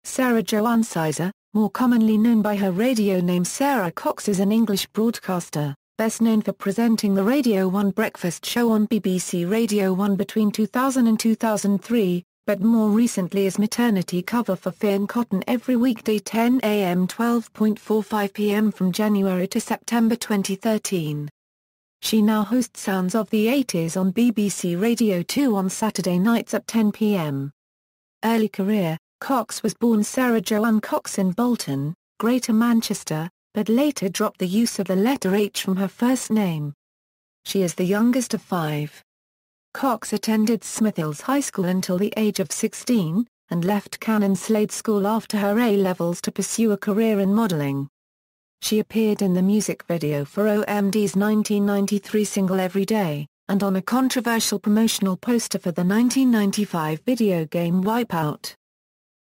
Sarah Joanne Cyzer, more commonly known by her radio name Sara Cox, is an English broadcaster, best known for presenting the Radio 1 breakfast show on BBC Radio 1 between 2000 and 2003, but more recently as maternity cover for Fearne Cotton every weekday 10 a.m. 12:45 p.m. from January to September 2013. She now hosts Sounds of the 80s on BBC Radio 2 on Saturday nights at 10 p.m. Early career: Cox was born Sarah Joanne Cox in Bolton, Greater Manchester, but later dropped the use of the letter H from her first name. She is the youngest of 5. Cox attended Smith Hills High School until the age of 16, and left Canon Slade School after her A-levels to pursue a career in modelling. She appeared in the music video for OMD's 1993 single Every Day, and on a controversial promotional poster for the 1995 video game Wipeout.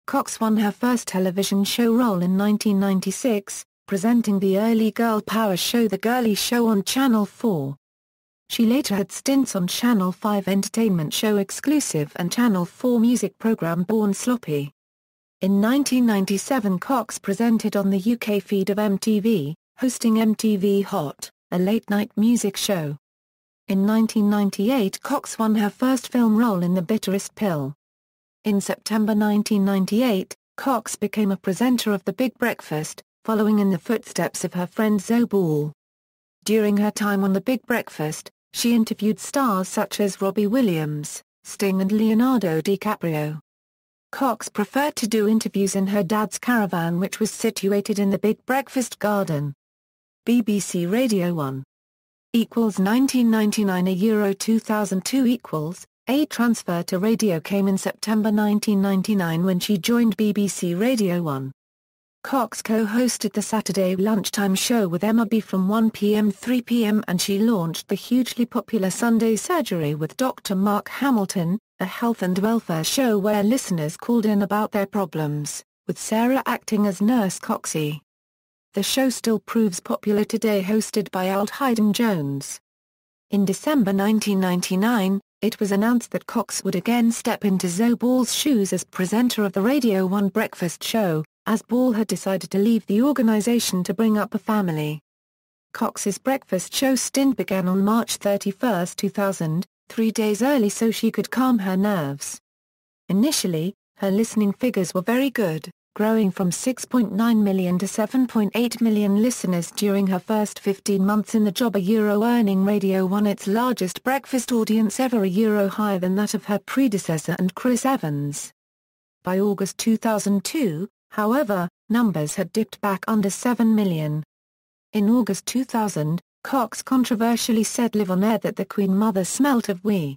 Cox won her first television show role in 1996, presenting the early girl power show The Girly Show on Channel 4. She later had stints on Channel 5 entertainment show Exclusive and Channel 4 music programme Born Sloppy. In 1997 Cox presented on the UK feed of MTV, hosting MTV Hot, a late-night music show. In 1998 Cox won her first film role in The Bitterest Pill. In September 1998, Cox became a presenter of The Big Breakfast, following in the footsteps of her friend Zoe Ball. During her time on The Big Breakfast, she interviewed stars such as Robbie Williams, Sting and Leonardo DiCaprio. Cox preferred to do interviews in her dad's caravan, which was situated in the Big Breakfast garden. BBC Radio 1 1999 Euro 2002 A transfer to radio came in September 1999 when she joined BBC Radio 1. Cox co-hosted the Saturday lunchtime show with Emma B from 1 p.m. 3 p.m. and she launched the hugely popular Sunday Surgery with Dr. Mark Hamilton, a health and welfare show where listeners called in about their problems, with Sarah acting as Nurse Coxie. The show still proves popular today, hosted by Alt Hayden-Jones. In December 1999, it was announced that Cox would again step into Zoe Ball's shoes as presenter of the Radio 1 breakfast show, as Ball had decided to leave the organisation to bring up a family. Cox's breakfast show stint began on March 31, 2000, 3 days early so she could calm her nerves. Initially, her listening figures were very good, growing from 6.9 million to 7.8 million listeners during her first 15 months in the job, earning Radio 1 its largest breakfast audience ever, higher than that of her predecessor and Chris Evans. By August 2002, however, numbers had dipped back under 7 million. In August 2000, Cox controversially said live on air that the Queen Mother smelt of wee.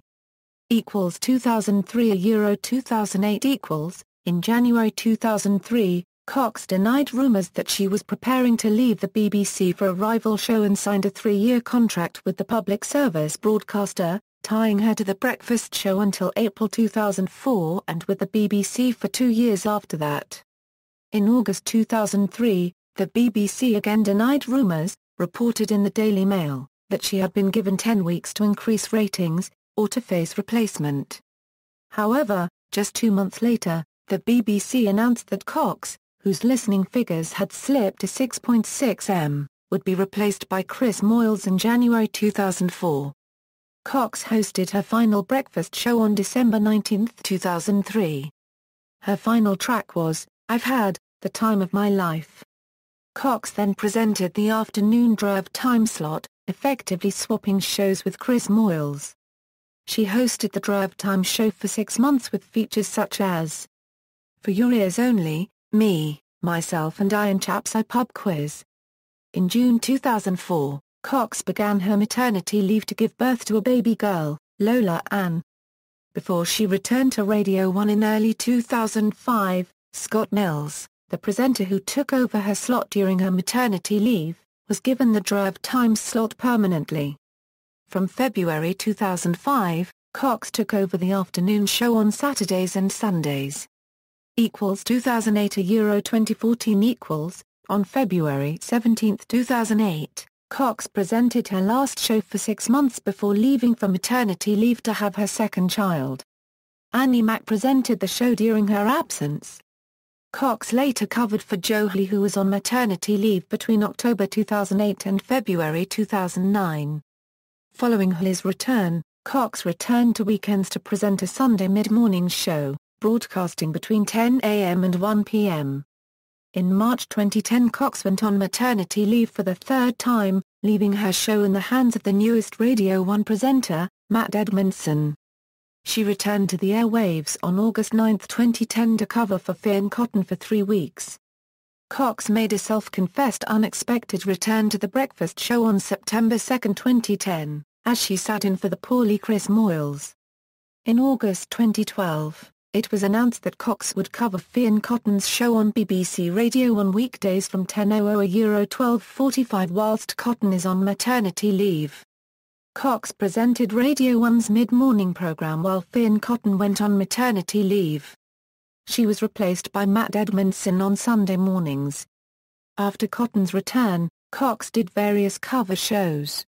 2003 Euro 2008 In January 2003, Cox denied rumours that she was preparing to leave the BBC for a rival show and signed a 3-year contract with the public service broadcaster, tying her to the breakfast show until April 2004 and with the BBC for 2 years after that. In August 2003, the BBC again denied rumours, reported in the Daily Mail, that she had been given 10 weeks to increase ratings, or to face replacement. However, just 2 months later, the BBC announced that Cox, whose listening figures had slipped to 6.6 m, would be replaced by Chris Moyles in January 2004. Cox hosted her final breakfast show on December 19, 2003. Her final track was, I've Had the Time of My Life. Cox then presented the afternoon drive time slot, effectively swapping shows with Chris Moyles. She hosted the drive time show for 6 months with features such as For Your Ears Only, Me, Myself and I and Chaps I Pub Quiz. In June 2004, Cox began her maternity leave to give birth to a baby girl, Lola Ann. Before she returned to Radio 1 in early 2005, Scott Mills, the presenter who took over her slot during her maternity leave, was given the drive time slot permanently. From February 2005, Cox took over the afternoon show on Saturdays and Sundays. 2008 Euro 2014 On February 17, 2008, Cox presented her last show for 6 months before leaving for maternity leave to have her second child. Annie Mac presented the show during her absence. Cox later covered for Joe Lee, who was on maternity leave between October 2008 and February 2009. Following Lee's return, Cox returned to weekends to present a Sunday mid-morning show, broadcasting between 10 a.m. and 1 p.m. In March 2010, Cox went on maternity leave for the third time, leaving her show in the hands of the newest Radio 1 presenter, Matt Edmondson. She returned to the airwaves on August 9, 2010 to cover for Fearne Cotton for 3 weeks. Cox made a self-confessed unexpected return to The Breakfast Show on September 2, 2010, as she sat in for the poorly Chris Moyles. In August 2012, it was announced that Cox would cover Fearne Cotton's show on BBC Radio on weekdays from 10:00 12:45 whilst Cotton is on maternity leave. Cox presented Radio 1's mid-morning programme while Fearne Cotton went on maternity leave. She was replaced by Matt Edmondson on Sunday mornings. After Cotton's return, Cox did various cover shows.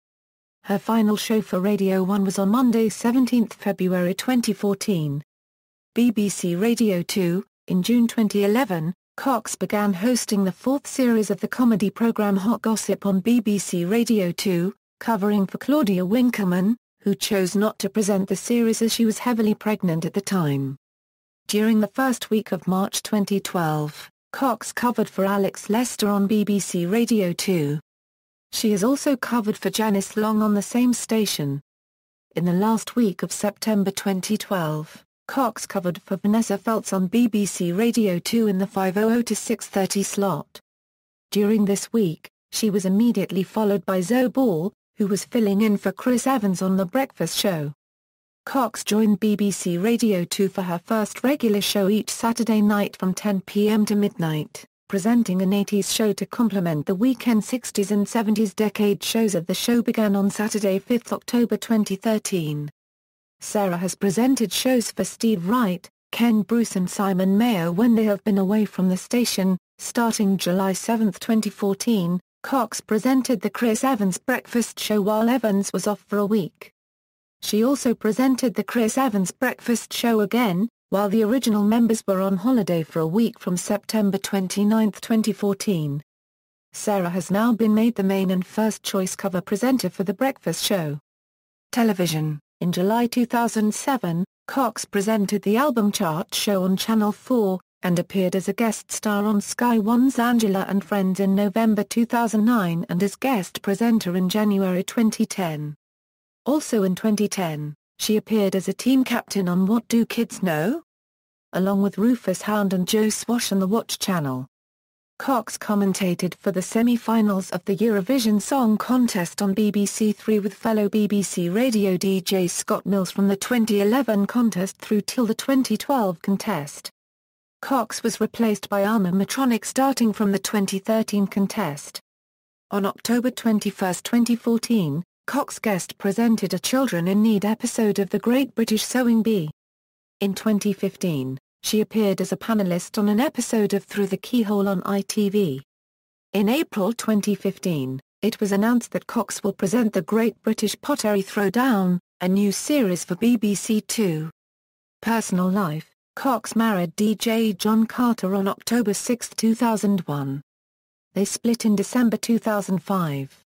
Her final show for Radio 1 was on Monday 17 February 2014. BBC Radio 2, in June 2011, Cox began hosting the fourth series of the comedy programme Hot Gossip on BBC Radio 2, covering for Claudia Winkleman, who chose not to present the series as she was heavily pregnant at the time. During the first week of March 2012, Cox covered for Alex Lester on BBC Radio 2. She has also covered for Janice Long on the same station. In the last week of September 2012, Cox covered for Vanessa Feltz on BBC Radio 2 in the 5:00 to 6:30 slot. During this week, she was immediately followed by Zoe Ball, who was filling in for Chris Evans on The Breakfast Show. Cox joined BBC Radio 2 for her first regular show each Saturday night from 10 p.m. to midnight, presenting an 80s show to complement the weekend 60s and 70s decade shows of the show began on Saturday 5 October 2013. Sara has presented shows for Steve Wright, Ken Bruce and Simon Mayo when they have been away from the station. Starting July 7, 2014, Cox presented the Chris Evans Breakfast Show while Evans was off for a week. She also presented the Chris Evans Breakfast Show again, while the original members were on holiday for a week from September 29, 2014. Sara has now been made the main and first-choice cover presenter for The Breakfast Show. Television. In July 2007, Cox presented the album chart show on Channel 4, and appeared as a guest star on Sky One's Angela and Friends in November 2009 and as guest presenter in January 2010. Also in 2010, she appeared as a team captain on What Do Kids Know? Along with Rufus Hound and Joe Swash on the Watch Channel. Cox commentated for the semi-finals of the Eurovision Song Contest on BBC Three with fellow BBC Radio DJ Scott Mills from the 2011 contest through till the 2012 contest. Cox was replaced by Alma Matronic starting from the 2013 contest. On October 21, 2014, Cox guest presented a Children in Need episode of The Great British Sewing Bee. In 2015, she appeared as a panelist on an episode of Through the Keyhole on ITV. In April 2015, it was announced that Cox will present The Great British Pottery Throwdown, a new series for BBC Two. Personal life. Cox married DJ John Carter on October 6, 2001. They split in December 2005.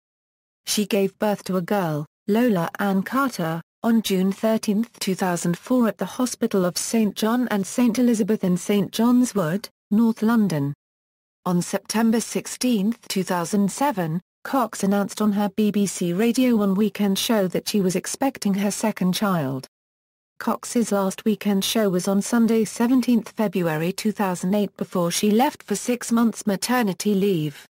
She gave birth to a girl, Lola Ann Carter, on June 13, 2004 at the Hospital of St John and St Elizabeth in St John's Wood, North London. On September 16, 2007, Cox announced on her BBC Radio 1 weekend show that she was expecting her second child. Cox's last weekend show was on Sunday 17 February 2008 before she left for 6 months maternity leave.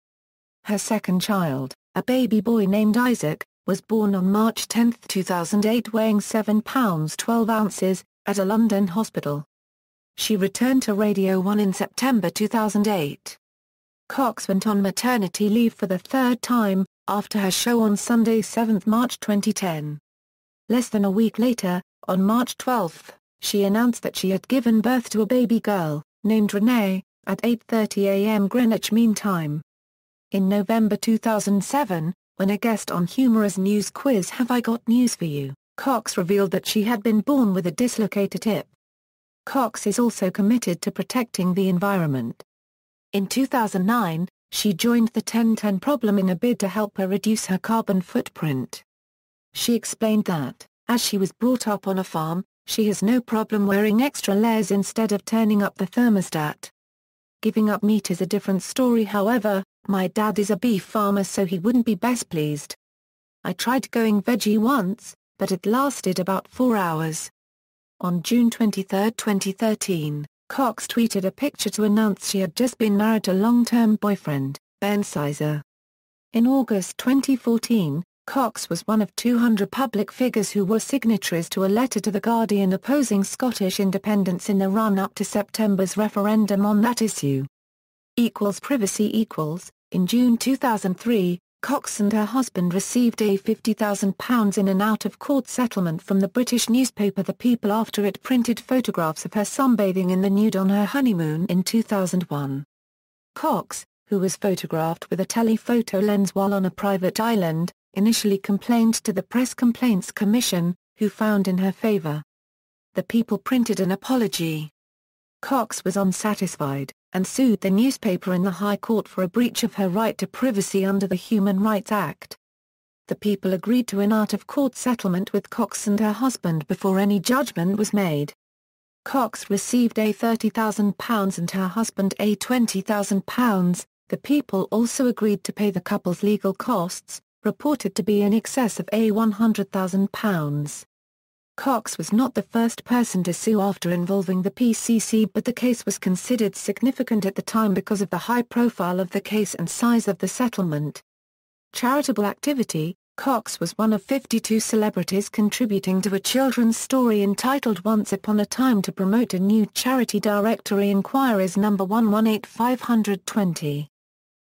Her second child, a baby boy named Isaac, was born on March 10, 2008 weighing 7 pounds 12 ounces, at a London hospital. She returned to Radio 1 in September 2008. Cox went on maternity leave for the third time, after her show on Sunday 7 March 2010. Less than a week later, on March 12, she announced that she had given birth to a baby girl, named Renee, at 8:30 a.m. Greenwich Mean Time. In November 2007, when a guest on humorous news quiz Have I Got News For You, Cox revealed that she had been born with a dislocated hip. Cox is also committed to protecting the environment. In 2009, she joined the 10-10 Problem in a bid to help her reduce her carbon footprint. She explained that, as she was brought up on a farm, she has no problem wearing extra layers instead of turning up the thermostat. Giving up meat is a different story, however. My dad is a beef farmer, so he wouldn't be best pleased. I tried going veggie once, but it lasted about 4 hours. On June 23, 2013, Cox tweeted a picture to announce she had just been married to long-term boyfriend, Fearne Cyzer. In August 2014, Cox was one of 200 public figures who were signatories to a letter to The Guardian opposing Scottish independence in the run-up to September's referendum on that issue. Privacy. In June 2003, Cox and her husband received a £50,000 in an out-of-court settlement from the British newspaper The People after it printed photographs of her sunbathing in the nude on her honeymoon in 2001. Cox, who was photographed with a telephoto lens while on a private island, initially complained to the Press Complaints Commission, who found in her favour. The People printed an apology. Cox was unsatisfied, and sued the newspaper in the High Court for a breach of her right to privacy under the Human Rights Act. The People agreed to an out-of-court settlement with Cox and her husband before any judgment was made. Cox received a £30,000 and her husband a £20,000. The People also agreed to pay the couple's legal costs, reported to be in excess of £100,000. Cox was not the first person to sue after involving the PCC, but the case was considered significant at the time because of the high profile of the case and size of the settlement. Charitable activity. Cox was one of 52 celebrities contributing to a children's story entitled Once Upon a Time to promote a new charity directory inquiries No. 118520.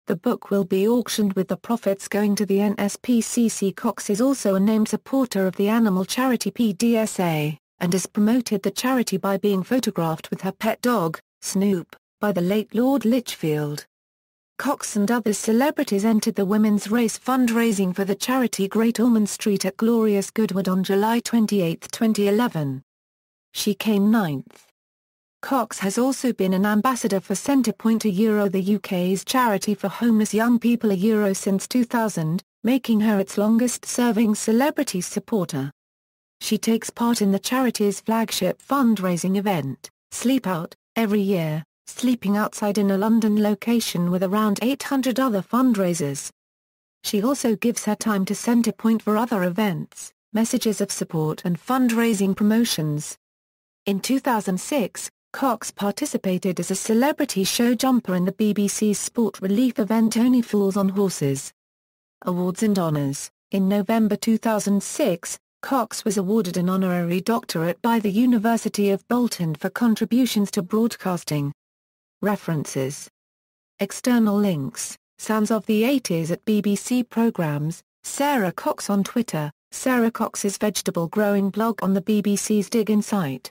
The book will be auctioned with the profits going to the NSPCC. Cox is also a named supporter of the animal charity PDSA, and has promoted the charity by being photographed with her pet dog, Snoop, by the late Lord Lichfield. Cox and other celebrities entered the Women's Race fundraising for the charity Great Ormond Street at Glorious Goodwood on July 28, 2011. She came ninth. Cox has also been an ambassador for Centrepoint, the UK's charity for homeless young people, since 2000, making her its longest-serving celebrity supporter. She takes part in the charity's flagship fundraising event, Sleep Out, every year, sleeping outside in a London location with around 800 other fundraisers. She also gives her time to Centrepoint for other events, messages of support and fundraising promotions. In 2006, Cox participated as a celebrity show jumper in the BBC's sport relief event Only Fools on Horses. Awards and honours. In November 2006, Cox was awarded an honorary doctorate by the University of Bolton for contributions to broadcasting. References. External links. Sounds of the 80s at BBC programmes. Sara Cox on Twitter. Sara Cox's vegetable growing blog on the BBC's Dig In site.